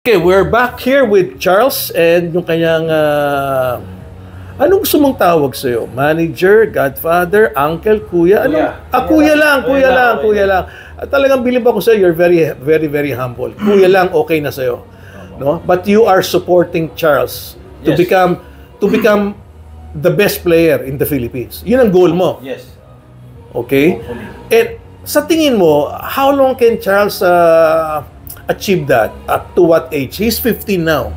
Okay, we're back here with Charles and yung kanyang anong gusto mong tawag sa'yo? Manager, godfather, uncle, kuya? Kuya lang. At talagang bilib ako sa'yo, you're very humble. Kuya lang, okay na sa'yo. No? But you are supporting Charles to become the best player in the Philippines. Yun ang goal mo. Yes. Okay? Hopefully. And sa tingin mo, how long can Charles achieve that? Up to what age? He's 15 now.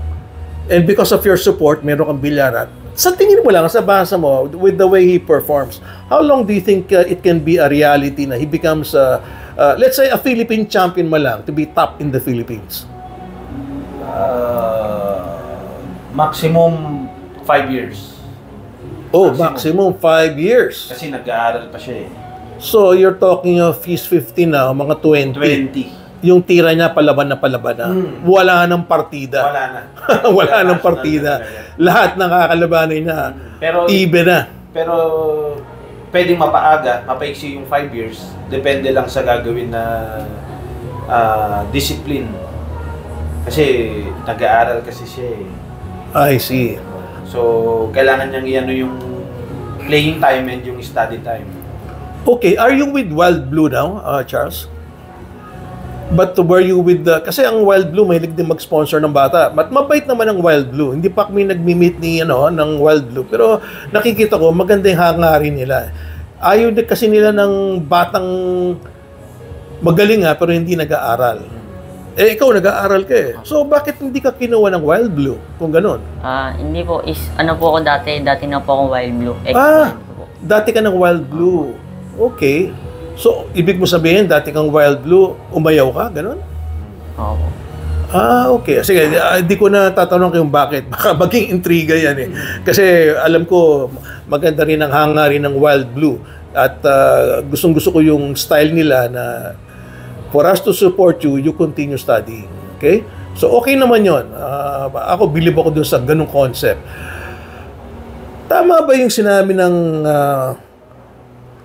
And because of your support, meron kang bilyaran. Sa tingin mo lang, sa basa mo, with the way he performs, how long do you think it can be a reality na he becomes, let's say, a Philippine champion mo lang, to be top in the Philippines? Maximum 5 years. Oh, maximum 5 years. Kasi nag-aaral pa siya eh. So, you're talking of he's 15 now, mga 20. 20. Yung tira niya palaban na. Wala nang partida. Wala na. Wala nang partida. Lahat ng kakalabanin niya, pero, even na. Pero, pwedeng mapaaga, mapaiksi yung 5 years. Depende lang sa gagawin na discipline. Kasi, nag-aaral kasi siya eh. I see. So, kailangan niyang iano yung playing time and yung study time. Okay, are you with Wild Blue now, Charles? But were you with the... Kasi ang Wild Blue, mahilig din mag-sponsor ng bata. But mabait naman ang Wild Blue. Hindi pa kami nag-meet ng Wild Blue. Pero nakikita ko, maganda yung hangarin nila. Ayaw din kasi nila ng batang magaling pero hindi nag-aaral. Eh, ikaw nag-aaral ka eh. So, bakit hindi ka kinuha ng Wild Blue? Kung ganun. Hindi po. Ano po ako dati? Dati na po akong Wild Blue. Dati ka ng Wild Blue. Okay. So, ibig mo sabihin, dati kang Wild Blue, umayaw ka? Ganon? Oo. Okay. Sige, di ko na tatanong kung bakit. Baka maging intriga yan eh. Kasi alam ko, maganda rin ang hangarin ng Wild Blue. At gustong-gusto ko yung style nila na for us to support you, you continue studying. Okay? So, okay naman yon. Ako, bilib ako dun sa ganung concept. Tama ba yung sinabi ng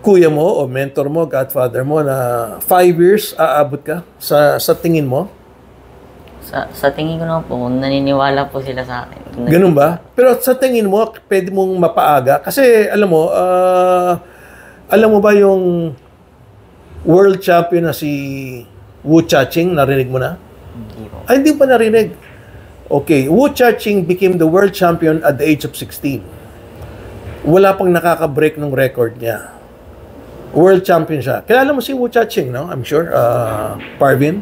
kuya mo o mentor mo, godfather mo na 5 years aabot ka sa tingin mo? Sa tingin ko naman po, naniniwala po sila sa akin. Ganun ba? Pero sa tingin mo, pwede mong mapaaga? Kasi alam mo ba yung world champion na si Wu Chaching, narinig mo na? Hindi po. Ay, hindi pa narinig. Okay, Wu Chaching became the world champion at the age of 16. Wala pang nakaka-break ng record niya. World champion siya. Kilala mo si Wu Chaching, no? I'm sure. Parvin?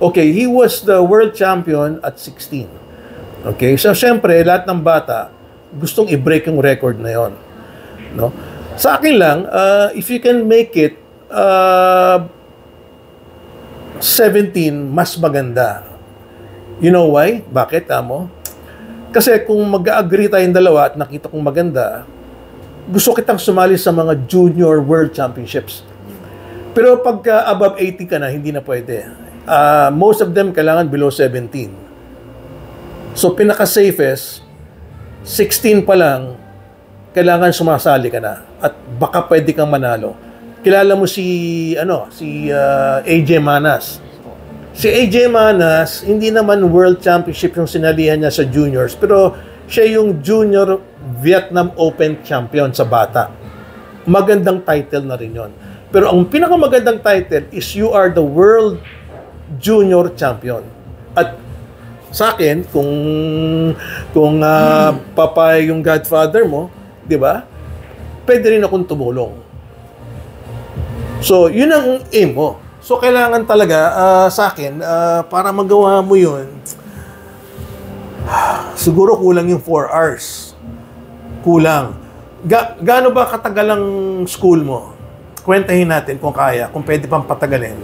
Okay, he was the world champion at 16. Okay, so syempre, lahat ng bata, gustong i-break yung record na yon. No? Sa akin lang, if you can make it 17, mas maganda. You know why? Bakit, amo? Kasi kung mag-agree tayong dalawa at nakita kong maganda, gusto kitang sumali sa mga junior world championships. Pero pagka above 80 ka na, hindi na pwede. Most of them kailangan below 17. So, pinaka-safest, 16 pa lang, kailangan sumasali ka na. At baka pwede kang manalo. Kilala mo si AJ Manas. Si AJ Manas, hindi naman world championship yung sinalihan niya sa juniors, pero siya yung junior Vietnam Open champion sa bata. Magandang title na rin yon. Pero ang pinakamagandang title is you are the world junior champion. At sa akin, kung papay yung godfather mo, di ba? Pwede rin akong tumulong. So, yun ang aim mo. So, kailangan talaga sa akin, para magawa mo yun, siguro kulang yung 4 hours. Kulang. Gaano ba katagal ang school mo? Kwentahin natin kung kaya, kung pwede pang patagalin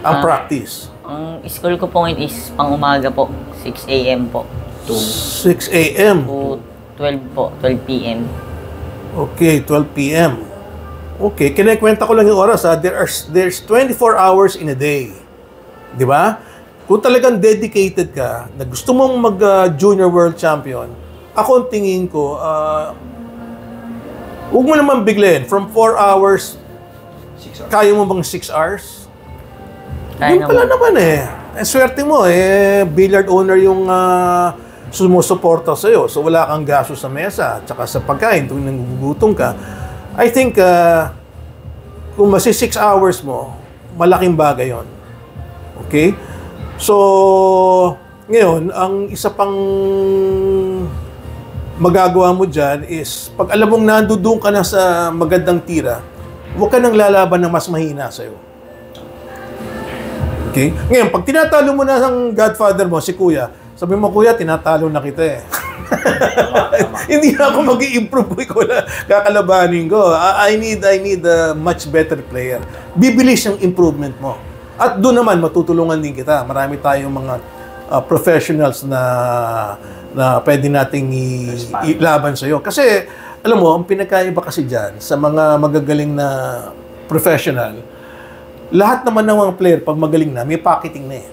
ang practice. Ang school ko po ngayon is pang umaga po. 6 a.m. po. 6 a.m. To 12 po. 12 p.m. Okay, 12 p.m. Okay, kinikwenta ko lang yung oras ha. There's 24 hours in a day. Di ba? Kung talagang dedicated ka, na gusto mong mag-junior world champion, ako ang tingin ko, huwag mo naman biglayin. From 4 hours, 6 hours. kaya mo bang 6 hours? Kaya Yun pala naman eh. Swerte mo, billiard owner yung sumusuporta sa'yo. So, wala kang gasto sa mesa at saka sa pagkain tuwing nagugutom ka. I think, kung masi 6 hours mo, malaking bagay yon. Okay? So, ngayon, ang isa pang magagawa mo dyan is, pag alam mong nandoon ka na sa magandang tira, huwag ka nang lalaban na mas mahina sa'yo. Okay? Ngayon, pag tinatalo mo na ang godfather mo, si Kuya, sabi mo, Kuya, tinatalo na kita eh. Hindi na ako mag-i-improve kung ikaw na kakalabanin ko. I need a much better player. Bibilis yung improvement mo. At doon naman, matutulungan din kita. Marami tayong mga professionals na pwede nating ilaban sa'yo. Kasi, alam mo, ang pinagkaiba kasi dyan, sa mga magagaling na professional, lahat naman ng mga player, pag magaling na, may pocketing na eh.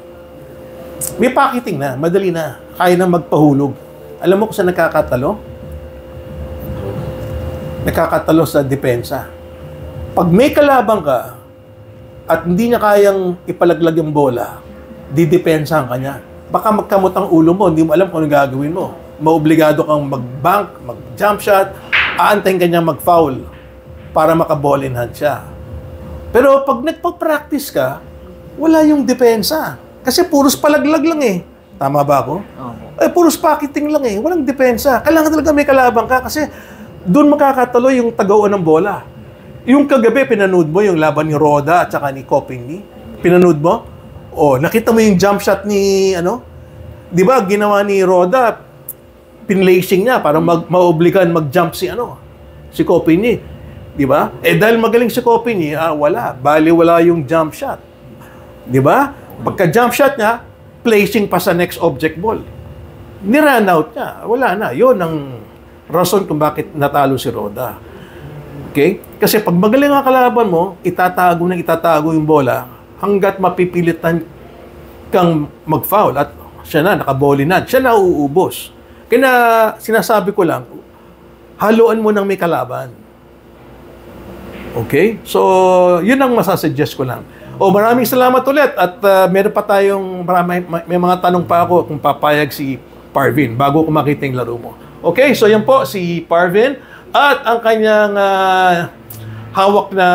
May pocketing na, madali na. Kaya na magpahulog. Alam mo kung saan nakakatalo? Nakakatalo sa depensa. Pag may kalabang ka, at hindi niya kayang ipalaglag yung bola, didepensahan ka niya. Baka magkamot ang ulo mo, hindi mo alam kung ano gagawin mo. Maobligado kang mag-bank, mag-jump shot, aantayin ka niya mag-foul para maka-ball in hand siya. Pero pag nagpa-practice ka, wala yung depensa. Kasi puros palaglag lang eh. Tama ba ako? Puros pocketing lang eh. Walang depensa. Kailangan talaga may kalabang ka kasi doon makakatalo yung tagauan ng bola. Yung kagabi, pinanood mo yung laban ni Roda at saka ni Copini. Pinanood mo? Nakita mo yung jump shot ni, di ba, ginawa ni Roda, pinlacing niya para maobligan mag-jump si Copini. Di ba? Dahil magaling si Copini, wala. Bali, wala yung jump shot. Di ba? Pagka-jump shot niya, placing pa sa next object ball. Ni-run out niya. Wala na. Yun ang rason kung bakit natalo si Roda. Okay? Kasi pag magaling ang kalaban mo, itatago yung bola hanggat mapipilitan kang mag-foul. At siya na, naka-ball in hand. Siya na uubos. Kaya sinasabi ko lang, haluan mo ng may kalaban. Okay? So, yun ang masasuggest ko lang. Maraming salamat ulit. At meron pa tayong, may mga tanong pa ako kung papayag si Parvin bago ko makita yung laro mo. Okay? So, yan po si Parvin. At ang kanyang hawak na,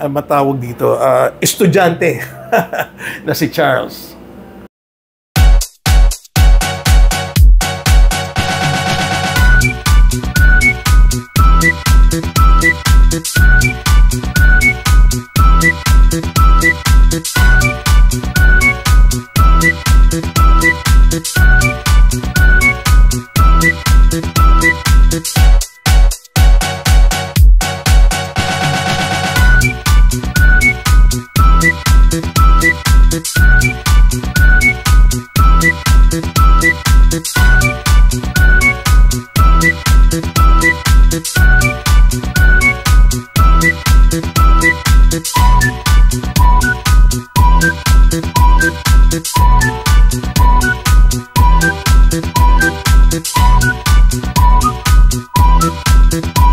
matawag dito, estudyante na si Charles. It's